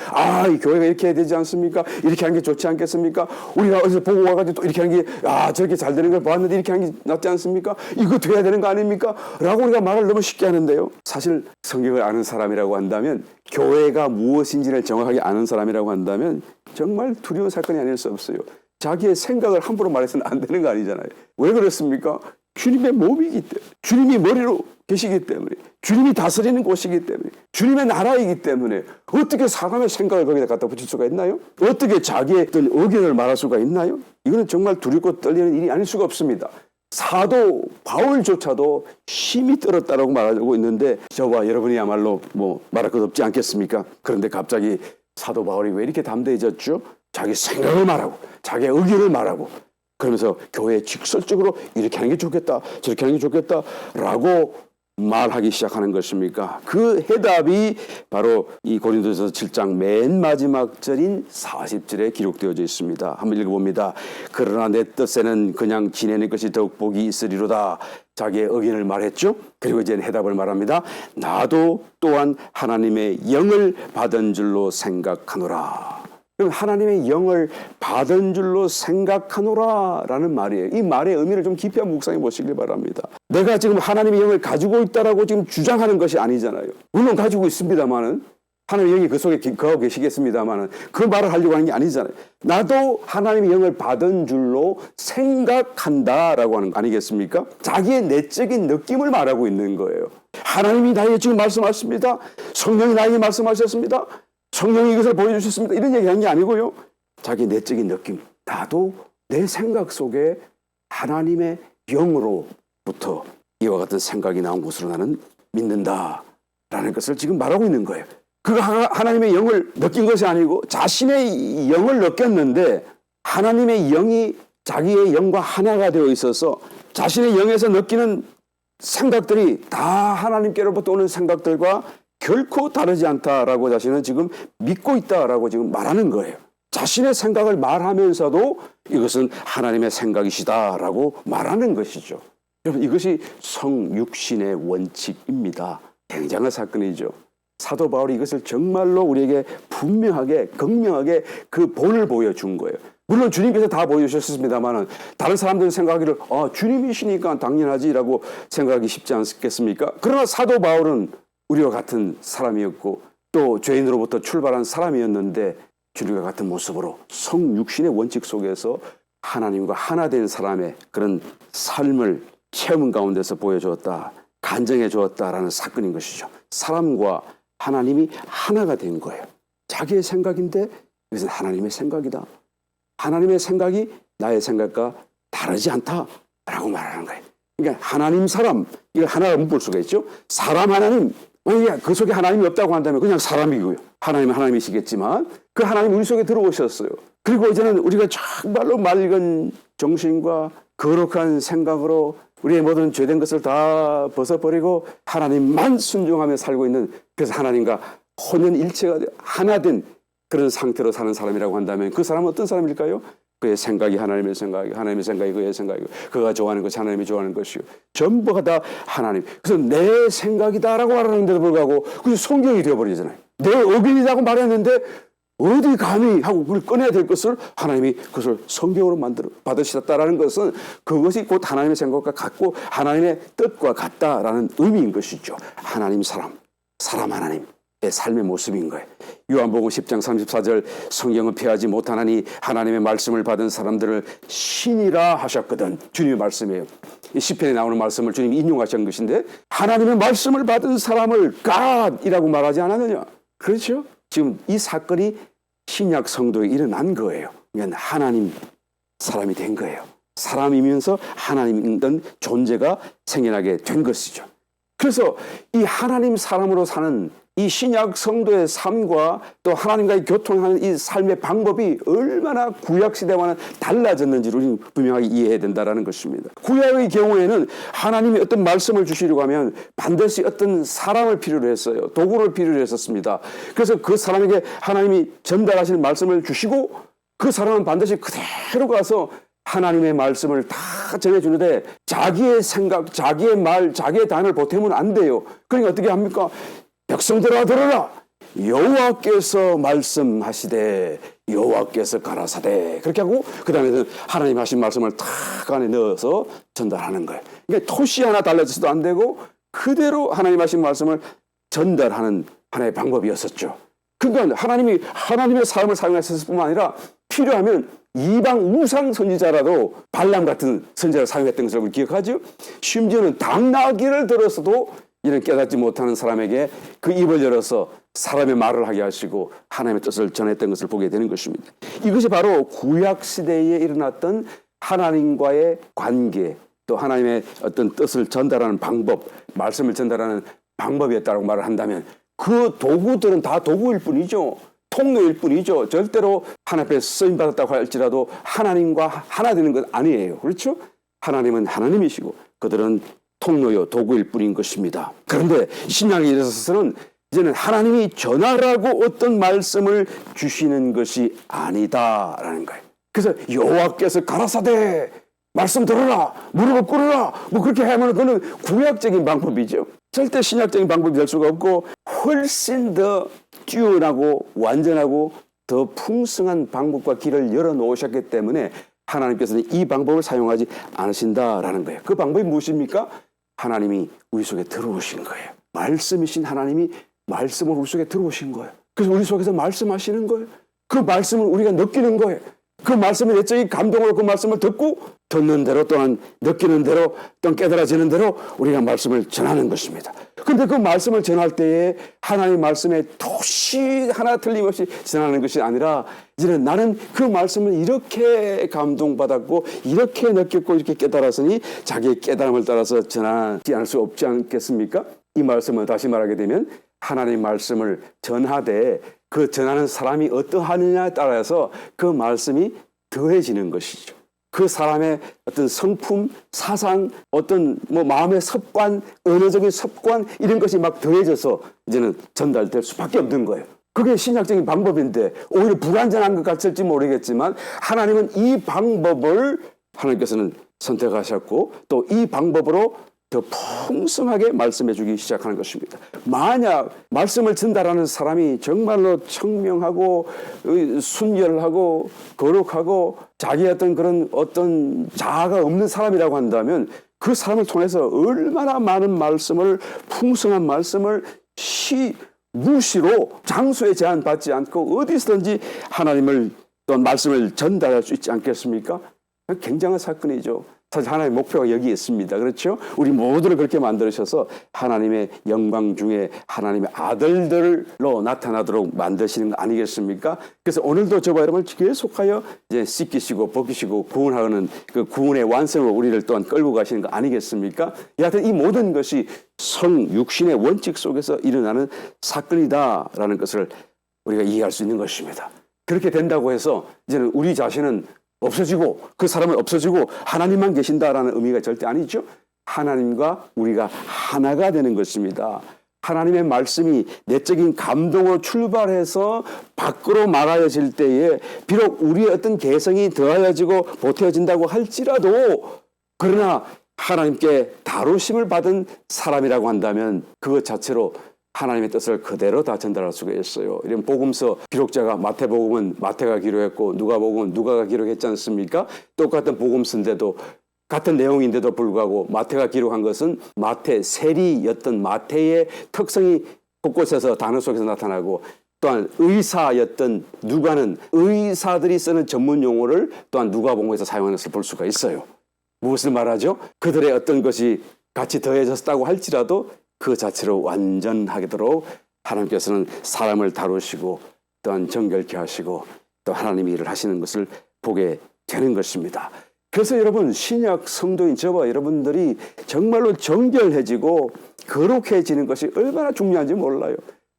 이 교회가 이렇게 해야 되지 않습니까? 이렇게 하는 게 좋지 않겠습니까? 우리가 어디서 보고 와가지고 또 이렇게 하는 게 저렇게 잘 되는 걸 봤는데 이렇게 하는 게 낫지 않습니까? 이거 돼야 되는 거 아닙니까? 라고 우리가 말을 너무 쉽게 하는데요. 사실 성경을 아는 사람이라고 한다면 교회가 무엇인지를 정확하게 아는 사람이라고 한다면 정말 두려운 사건이 아닐 수 없어요. 자기의 생각을 함부로 말해서는 안 되는 거 아니잖아요. 왜 그렇습니까? 주님의 몸이기 때문에 주님이 머리로 계시기 때문에 주님이 다스리는 곳이기 때문에 주님의 나라이기 때문에 어떻게 사람의 생각을 거기다 갖다 붙일 수가 있나요? 어떻게 자기의 어떤 의견을 말할 수가 있나요? 이거는 정말 두렵고 떨리는 일이 아닐 수가 없습니다. 사도 바울조차도 심히 떨었다라고 말하고 있는데 저와 여러분이야말로 말할 것 없지 않겠습니까? 그런데 갑자기 사도 바울이 왜 이렇게 담대해졌죠? 자기 생각을 말하고 자기의 의견을 말하고 그러면서 교회에 직설적으로 이렇게 하는 게 좋겠다 저렇게 하는 게 좋겠다 라고 말하기 시작하는 것입니까? 그 해답이 바로 이 고린도전서 7장 맨 마지막 절인 40절에 기록되어져 있습니다. 한번 읽어봅니다. 그러나 내 뜻에는 그냥 지내는 것이 더욱 복이 있으리로다. 자기의 의견을 말했죠. 그리고 이제 해답을 말합니다. 나도 또한 하나님의 영을 받은 줄로 생각하노라. 그럼 하나님의 영을 받은 줄로 생각하노라 라는 말이에요. 이 말의 의미를 좀 깊이 한번 묵상해 보시길 바랍니다. 내가 지금 하나님의 영을 가지고 있다라고 지금 주장하는 것이 아니잖아요. 물론 가지고 있습니다만은 하나님의 영이 그 속에 거하고 계시겠습니다만은 그 말을 하려고 하는 게 아니잖아요. 나도 하나님의 영을 받은 줄로 생각한다라고 하는 거 아니겠습니까? 자기의 내적인 느낌을 말하고 있는 거예요. 하나님이 나에게 지금 말씀하십니다. 성령이 나에게 말씀하셨습니다. 성령이 이것을 보여주셨습니다. 이런 얘기하는 게 아니고요. 자기 내적인 느낌. 나도 내 생각 속에 하나님의 영으로부터 이와 같은 생각이 나온 것으로 나는 믿는다라는 것을 지금 말하고 있는 거예요. 그가 하나님의 영을 느낀 것이 아니고 자신의 영을 느꼈는데 하나님의 영이 자기의 영과 하나가 되어 있어서 자신의 영에서 느끼는 생각들이 다 하나님께로부터 오는 생각들과 결코 다르지 않다라고 자신은 지금 믿고 있다라고 지금 말하는 거예요. 자신의 생각을 말하면서도 이것은 하나님의 생각이시다라고 말하는 것이죠. 여러분 이것이 성육신의 원칙입니다. 굉장한 사건이죠. 사도 바울이 이것을 정말로 우리에게 분명하게 극명하게 그 본을 보여준 거예요. 물론 주님께서 다 보여주셨습니다만 다른 사람들은 생각하기를 주님이시니까 당연하지라고 생각하기 쉽지 않겠습니까? 그러나 사도 바울은 우리와 같은 사람이었고 또 죄인으로부터 출발한 사람이었는데 주님과 같은 모습으로 성육신의 원칙 속에서 하나님과 하나 된 사람의 그런 삶을 체험 가운데서 보여주었다. 간증해 주었다라는 사건인 것이죠. 사람과 하나님이 하나가 된 거예요. 자기의 생각인데 이것은 하나님의 생각이다. 하나님의 생각이 나의 생각과 다르지 않다라고 말하는 거예요. 그러니까 하나님 사람, 이거 하나가 묶을 수가 있죠. 사람 하나님, 만약에 그 속에 하나님이 없다고 한다면 그냥 사람이고요. 하나님은 하나님이시겠지만 그 하나님 우리 속에 들어오셨어요. 그리고 이제는 우리가 정말로 맑은 정신과 거룩한 생각으로 우리의 모든 죄된 것을 다 벗어버리고 하나님만 순종하며 살고 있는, 그래서 하나님과 혼연일체가 하나 된 그런 상태로 사는 사람이라고 한다면 그 사람은 어떤 사람일까요? 그의 생각이 하나님의 생각이고 하나님의 생각이 그의 생각이고 그가 좋아하는 것이 하나님이 좋아하는 것이고 전부가 다 하나님. 그래서 내 생각이다라고 말하는데도 불구하고 그게 성경이 되어버리잖아요. 내 의견이라고 말했는데 어디 감히 하고 그걸 꺼내야 될 것을 하나님이 그것을 성경으로 받으셨다라는 것은 그것이 곧 하나님의 생각과 같고 하나님의 뜻과 같다라는 의미인 것이죠. 하나님 사람 하나님의 삶의 모습인 거예요. 요한복음 10장 34절 성경은 피하지 못하나니 하나님의 말씀을 받은 사람들을 신이라 하셨거든. 주님의 말씀이에요. 이 시편에 나오는 말씀을 주님이 인용하신 것인데 하나님의 말씀을 받은 사람을 God이라고 말하지 않았느냐. 그렇죠? 지금 이 사건이 신약 성도에 일어난 거예요. 그러니까 하나님 사람이 된 거예요. 사람이면서 하나님이던 존재가 생겨나게 된 것이죠. 그래서 이 하나님 사람으로 사는 이 신약 성도의 삶과 또 하나님과의 교통하는 이 삶의 방법이 얼마나 구약시대와는 달라졌는지를 우리는 분명하게 이해해야 된다는 것입니다. 구약의 경우에는 하나님이 어떤 말씀을 주시려고 하면 반드시 어떤 사람을 필요로 했어요. 도구를 필요로 했었습니다. 그래서 그 사람에게 하나님이 전달하시는 말씀을 주시고 그 사람은 반드시 그대로 가서 하나님의 말씀을 다 전해주는데 자기의 생각, 자기의 말, 자기의 단어를 보태면 안 돼요. 그러니까 어떻게 합니까? 백성들아 들어라. 여호와께서 말씀하시되 여호와께서 가라사대. 그렇게 하고 그 다음에는 하나님 하신 말씀을 탁 안에 넣어서 전달하는 거예요. 그러니까 토시 하나 달라져서도 안 되고 그대로 하나님 하신 말씀을 전달하는 하나의 방법이었었죠. 그러니까 하나님이 하나님의 삶을 사용했을 뿐만 아니라 필요하면 이방 우상 선지자라도 발람 같은 선지자를 사용했던 것을 우리 기억하죠. 심지어는 당나귀를 들어서도 이런 깨닫지 못하는 사람에게 그 입을 열어서 사람의 말을 하게 하시고 하나님의 뜻을 전했던 것을 보게 되는 것입니다. 이것이 바로 구약시대에 일어났던 하나님과의 관계, 또 하나님의 어떤 뜻을 전달하는 방법, 말씀을 전달하는 방법이었다고 말을 한다면 그 도구들은 다 도구일 뿐이죠. 통로일 뿐이죠. 절대로 하나님 앞에 쓰임받았다고 할지라도 하나님과 하나 되는 건 아니에요. 그렇죠? 하나님은 하나님이시고 그들은 통로요 도구일 뿐인 것입니다. 그런데 신약에 이르러서는 이제는 하나님이 전하라고 어떤 말씀을 주시는 것이 아니다라는 거예요. 그래서 여호와께서 가라사대 말씀 들어라, 무릎을 꿇어라, 뭐 그렇게 하면 그거는 구약적인 방법이죠. 절대 신약적인 방법이 될 수가 없고 훨씬 더 뛰어나고 완전하고 더 풍성한 방법과 길을 열어놓으셨기 때문에 하나님께서는 이 방법을 사용하지 않으신다라는 거예요. 그 방법이 무엇입니까? 하나님이 우리 속에 들어오신 거예요. 말씀이신 하나님이 말씀을 우리 속에 들어오신 거예요. 그래서 우리 속에서 말씀하시는 거예요. 그 말씀을 우리가 느끼는 거예요. 그 말씀의 내적인 감동으로 그 말씀을 듣고 듣는 대로 또한 느끼는 대로 또한 깨달아지는 대로 우리가 말씀을 전하는 것입니다. 그런데 그 말씀을 전할 때에 하나님의 말씀에 토시 하나 틀림없이 전하는 것이 아니라 이제는 나는 그 말씀을 이렇게 감동받았고 이렇게 느꼈고 이렇게 깨달았으니 자기의 깨달음을 따라서 전하지 않을 수 없지 않겠습니까? 이 말씀은 다시 말하게 되면 하나님의 말씀을 전하되 그 전하는 사람이 어떠하느냐에 따라서 그 말씀이 더해지는 것이죠. 그 사람의 어떤 성품, 사상, 어떤 마음의 습관, 언어적인 습관 이런 것이 막 더해져서 이제는 전달될 수밖에 없는 거예요. 그게 신약적인 방법인데 오히려 불완전한 것 같을지 모르겠지만 하나님은 이 방법을 하나님께서는 선택하셨고 또 이 방법으로 더 풍성하게 말씀해 주기 시작하는 것입니다. 만약 말씀을 전달하는 사람이 정말로 청명하고 순결하고 거룩하고 자기의 어떤 그런 어떤 자아가 없는 사람이라고 한다면 그 사람을 통해서 얼마나 많은 말씀을, 풍성한 말씀을 무시로 장소에 제한받지 않고 어디서든지 하나님을 또 말씀을 전달할 수 있지 않겠습니까? 굉장한 사건이죠. 사실 하나님의 목표가 여기 있습니다. 그렇죠? 우리 모두를 그렇게 만드셔서 하나님의 영광 중에 하나님의 아들들로 나타나도록 만드시는 거 아니겠습니까? 그래서 오늘도 저와 여러분을 계속하여 이제 씻기시고 벗기시고 구원하는 그 구원의 완성으로 우리를 또한 끌고 가시는 거 아니겠습니까? 여하튼 이 모든 것이 성육신의 원칙 속에서 일어나는 사건이다라는 것을 우리가 이해할 수 있는 것입니다. 그렇게 된다고 해서 이제는 우리 자신은 없어지고 그 사람은 없어지고 하나님만 계신다라는 의미가 절대 아니죠. 하나님과 우리가 하나가 되는 것입니다. 하나님의 말씀이 내적인 감동으로 출발해서 밖으로 말하여질 때에 비록 우리의 어떤 개성이 더하여지고 보태어진다고 할지라도 그러나 하나님께 다루심을 받은 사람이라고 한다면 그것 자체로 하나님의 뜻을 그대로 다 전달할 수가 있어요. 이런 복음서 기록자가 마태복음은 마태가 기록했고 누가복음은 누가가 기록했지 않습니까? 똑같은 복음서인데도 같은 내용인데도 불구하고 마태가 기록한 것은 마태 세리였던 마태의 특성이 곳곳에서 단어 속에서 나타나고 또한 의사였던 누가는 의사들이 쓰는 전문 용어를 또한 누가복음에서 사용하는 것을 볼 수가 있어요. 무엇을 말하죠? 그들의 어떤 것이 같이 더해졌다고 할지라도 그 자체로 완전하도록 하나님께서는 사람을 다루시고 또한 정결케 하시고 또 하나님이 일을 하시는 것을 보게 되는 것입니다. 그래서 여러분 신약 성도인 저와 여러분들이 정말로 정결해지고 거룩해지는 것이 얼마나 중요한지 몰라요.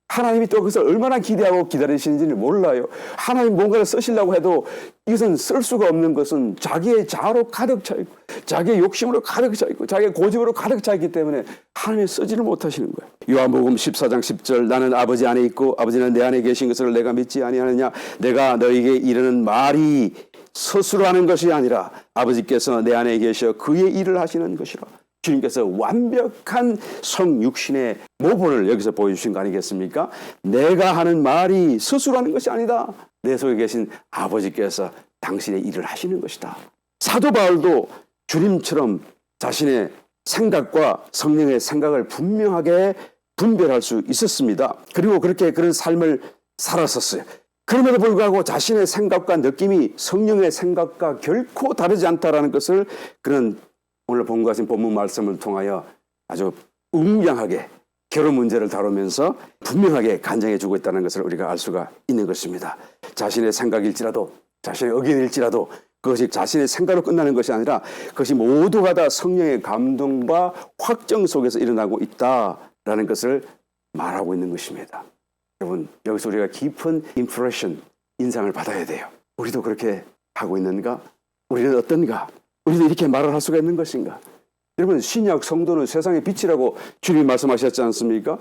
하나님이 또 그것을 얼마나 기대하고 기다리시는지를 몰라요. 하나님 뭔가를 쓰시려고 해도 이것은 쓸 수가 없는 것은 자기의 자아로 가득 차 있고 자기의 욕심으로 가득 차 있고 자기의 고집으로 가득 차 있기 때문에 하나님이 쓰지를 못하시는 거예요. 요한복음 14장 10절 나는 아버지 안에 있고 아버지는 내 안에 계신 것을 내가 믿지 아니하느냐 내가 너에게 이르는 말이 스스로 하는 것이 아니라 아버지께서 내 안에 계셔 그의 일을 하시는 것이라. 주님께서 완벽한 성육신의 모본을 여기서 보여주신 거 아니겠습니까? 내가 하는 말이 스스로 하는 것이 아니다. 내 속에 계신 아버지께서 당신의 일을 하시는 것이다. 사도 바울도 주님처럼 자신의 생각과 성령의 생각을 분명하게 분별할 수 있었습니다. 그리고 그렇게 그런 삶을 살았었어요. 그럼에도 불구하고 자신의 생각과 느낌이 성령의 생각과 결코 다르지 않다라는 것을 그런 오늘 본것 같은 본문 말씀을 통하여 아주 웅장하게 결혼 문제를 다루면서 분명하게 간증해 주고 있다는 것을 우리가 알 수가 있는 것입니다. 자신의 생각일지라도 자신의 의견일지라도 그것이 자신의 생각으로 끝나는 것이 아니라 그것이 모두가 다 성령의 감동과 확정 속에서 일어나고 있다라는 것을 말하고 있는 것입니다. 여러분 여기서 우리가 깊은 임프레션 인상을 받아야 돼요. 우리도 그렇게 하고 있는가? 우리는 어떤가? 우리도 이렇게 말을 할 수가 있는 것인가? 여러분 신약 성도는 세상의 빛이라고 주님이 말씀하셨지 않습니까?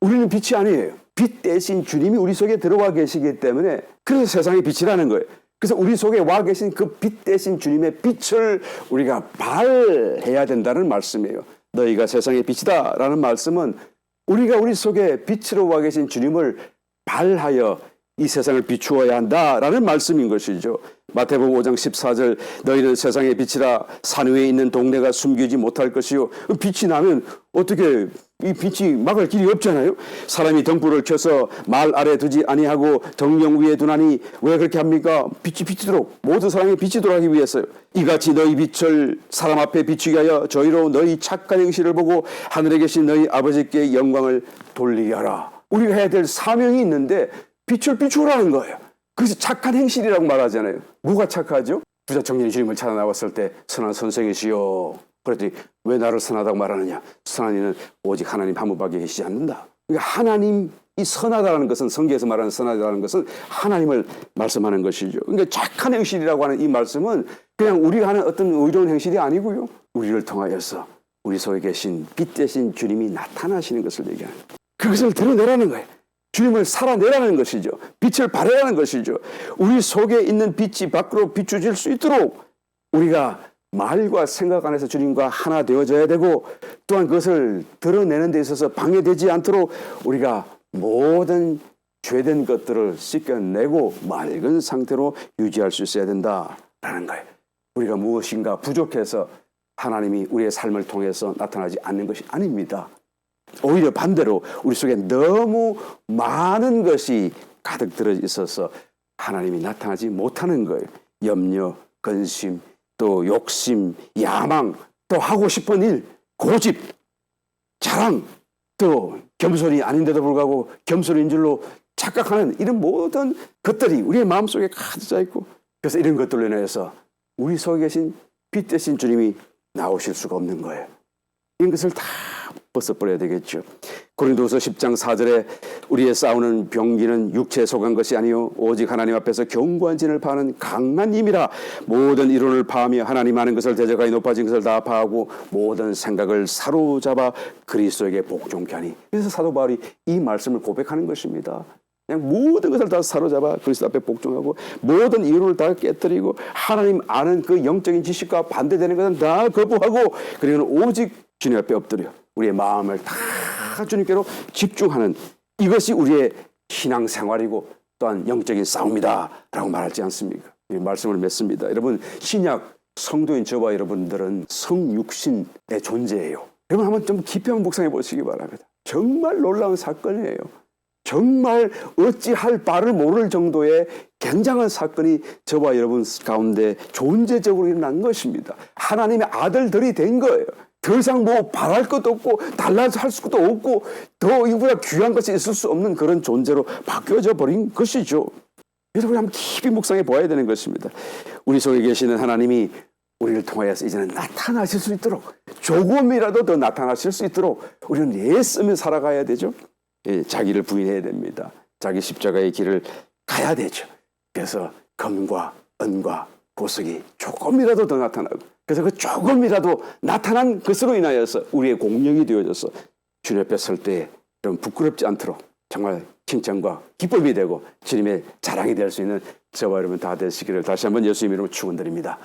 우리는 빛이 아니에요. 빛 대신 주님이 우리 속에 들어와 계시기 때문에 그래서 세상의 빛이라는 거예요. 그래서 우리 속에 와 계신 그 빛 대신 주님의 빛을 우리가 발해야 된다는 말씀이에요. 너희가 세상의 빛이다 라는 말씀은 우리가 우리 속에 빛으로 와 계신 주님을 발하여 이 세상을 비추어야 한다라는 말씀인 것이죠. 마태복음 5장 14절 너희는 세상의 빛이라 산 위에 있는 동네가 숨기지 못할 것이요. 빛이 나면 어떻게 이 빛이 막을 길이 없잖아요. 사람이 등불을 켜서 말 아래 두지 아니하고 등경 위에 두나니 왜 그렇게 합니까? 빛이 비치도록 모든 사람이 비치도록 하기 위해서요. 이같이 너희 빛을 사람 앞에 비추게 하여 저희로 너희 착한 행실을 보고 하늘에 계신 너희 아버지께 영광을 돌리게 하라. 우리가 해야 될 사명이 있는데 빛을 비추라는 거예요. 그래서 착한 행실이라고 말하잖아요. 뭐가 착하죠? 부자 청년이 주님을 찾아 나왔을 때 선한 선생이시여. 그랬더니 왜 나를 선하다고 말하느냐? 선한 이는 오직 하나님 한 분밖에 계시지 않는다. 그러니까 하나님이 선하다는 것은 성경에서 말하는 선하다는 것은 하나님을 말씀하는 것이죠. 그러니까 착한 행실이라고 하는 이 말씀은 그냥 우리가 하는 어떤 의로운 행실이 아니고요. 우리를 통하여서 우리 속에 계신 빛 대신 주님이 나타나시는 것을 얘기하는 거예요. 그것을 드러내라는 거예요. 주님을 살아내라는 것이죠. 빛을 발하라는 것이죠. 우리 속에 있는 빛이 밖으로 비추질 수 있도록 우리가 말과 생각 안에서 주님과 하나 되어져야 되고 또한 그것을 드러내는 데 있어서 방해되지 않도록 우리가 모든 죄된 것들을 씻겨내고 맑은 상태로 유지할 수 있어야 된다라는 거예요. 우리가 무엇인가 부족해서 하나님이 우리의 삶을 통해서 나타나지 않는 것이 아닙니다. 오히려 반대로 우리 속에 너무 많은 것이 가득 들어 있어서 하나님이 나타나지 못하는 거예요. 염려, 근심, 또 욕심, 야망, 또 하고 싶은 일, 고집, 자랑, 또 겸손이 아닌데도 불구하고 겸손인 줄로 착각하는 이런 모든 것들이 우리의 마음속에 가득 차 있고, 그래서 이런 것들로 인해서 우리 속에 계신 빛 대신 주님이 나오실 수가 없는 거예요. 이런 것을 다 벗어버려야 되겠죠. 고린도후서 10장 4절에 우리의 싸우는 병기는 육체에 속한 것이 아니요 오직 하나님 앞에서 견고한 진을 파는 강한 힘이라. 모든 이론을 파하며 하나님 아는 것을 대적하여 높아진 것을 다 파하고 모든 생각을 사로잡아 그리스도에게 복종케 하니. 그래서 사도 바울이 이 말씀을 고백하는 것입니다. 그냥 모든 것을 다 사로잡아 그리스도 앞에 복종하고 모든 이론을 다 깨뜨리고 하나님 아는 그 영적인 지식과 반대되는 것은 다 거부하고 그리고는 오직 주님 앞에 엎드려 우리의 마음을 다 주님께로 집중하는, 이것이 우리의 신앙생활이고 또한 영적인 싸움이다 라고 말하지 않습니까? 이 말씀을 맺습니다. 여러분, 신약 성도인 저와 여러분들은 성육신의 존재예요. 여러분 한번 좀 깊이 한번 묵상해 보시기 바랍니다. 정말 놀라운 사건이에요. 정말 어찌할 바를 모를 정도의 굉장한 사건이 저와 여러분 가운데 존재적으로 일어난 것입니다. 하나님의 아들들이 된 거예요. 더 이상 뭐 바랄 것도 없고 달라서 할 수도 없고 더 이보다 귀한 것이 있을 수 없는 그런 존재로 바뀌어져 버린 것이죠. 그래서 우리 한번 깊이 묵상해 보아야 되는 것입니다. 우리 속에 계시는 하나님이 우리를 통하여서 이제는 나타나실 수 있도록, 조금이라도 더 나타나실 수 있도록 우리는 애쓰며 살아가야 되죠. 예, 자기를 부인해야 됩니다. 자기 십자가의 길을 가야 되죠. 그래서 금과 은과 보석이 조금이라도 더 나타나고, 그래서 그 조금이라도 나타난 것으로 인하여서 우리의 공력이 되어져서 주님 앞에 설 때 좀 부끄럽지 않도록 정말 칭찬과 기쁨이 되고 주님의 자랑이 될 수 있는 저와 여러분 다 되시기를 다시 한번 예수님 이름으로 축원드립니다.